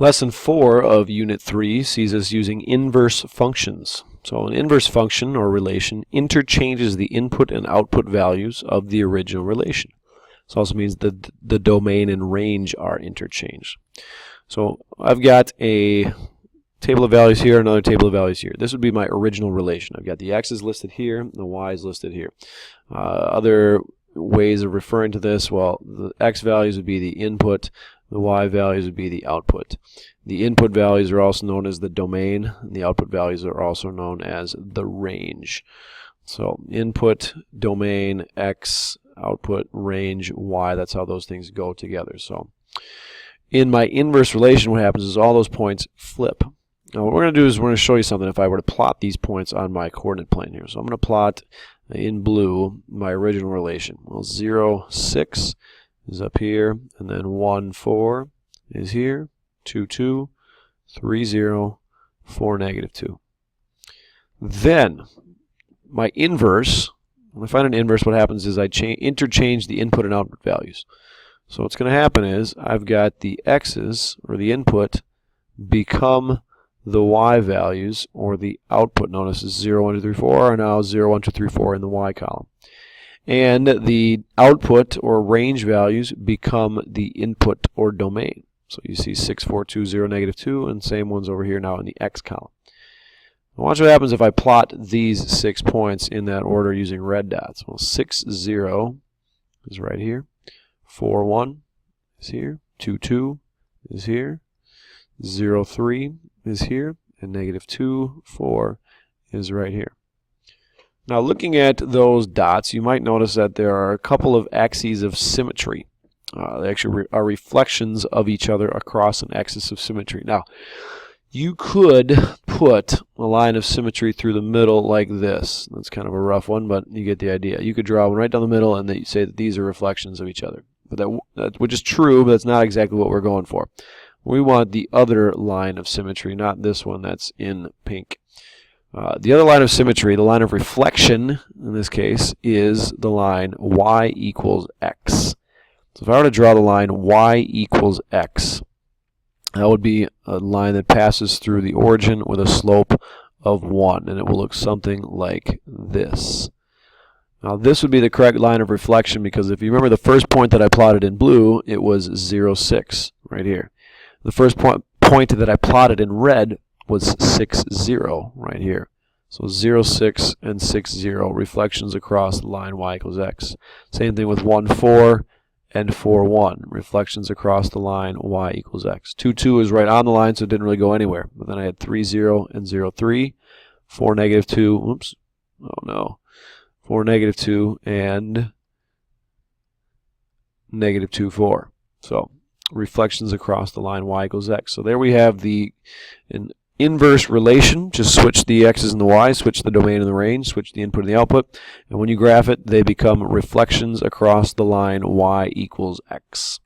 Lesson 4 of Unit 3 sees us using inverse functions. So an inverse function or relation interchanges the input and output values of the original relation. This also means that the domain and range are interchanged. So I've got a table of values here, another table of values here. This would be my original relation. I've got the x's listed here, the y's listed here. Other ways of referring to this, well, the x values would be the input, the y values would be the output. The input values are also known as the domain, and the output values are also known as the range. So input, domain, x, output, range, y, that's how those things go together. So in my inverse relation, what happens is all those points flip. Now what we're going to do is we're going to show you something if I were to plot these points on my coordinate plane here. So I'm going to plot in blue my original relation. Well, 0, 6 is up here, and then 1, 4 is here, 2, 2, 3, 0, 4, negative 2. Then my inverse, when I find an inverse, what happens is I interchange the input and output values. So what's going to happen is I've got the x's, or the input, become the y values, or the output. Notice is 0, 1, 2, 3, 4 are now 0, 1, 2, 3, 4 in the y column. And the output or range values become the input or domain. So you see 6, 4, 2, 0, negative 2, and same ones over here now in the x column. Now watch what happens if I plot these 6 points in that order using red dots. Well, 6, 0 is right here, 4, 1 is here, 2, 2 is here, 0, 3 is here, and negative 2, 4 is right here. Now looking at those dots, you might notice that there are a couple of axes of symmetry. They actually are reflections of each other across an axis of symmetry. Now, you could put a line of symmetry through the middle like this. That's kind of a rough one, but you get the idea. You could draw one right down the middle and you say that these are reflections of each other. But which is true, but that's not exactly what we're going for. We want the other line of symmetry, not this one that's in pink. The other line of symmetry, the line of reflection in this case, is the line y equals x. So if I were to draw the line y equals x, that would be a line that passes through the origin with a slope of 1, and it will look something like this. Now this would be the correct line of reflection because if you remember the first point that I plotted in blue, it was 0, 6 right here. The first point that I plotted in red was 6, 0 right here. So 0, 6 and 6, 0 reflections across the line y equals x. Same thing with 1, 4 and 4, 1 reflections across the line y equals x. 2, 2 is right on the line, so it didn't really go anywhere. But then I had 3, 0 and 0, 3, 4, negative 2, oops, oh no, 4, negative 2 and negative 2, 4. So reflections across the line y equals x. So there we have an inverse relation. Just switch the x's and the y's, switch the domain and the range, switch the input and the output, and when you graph it, they become reflections across the line y equals x.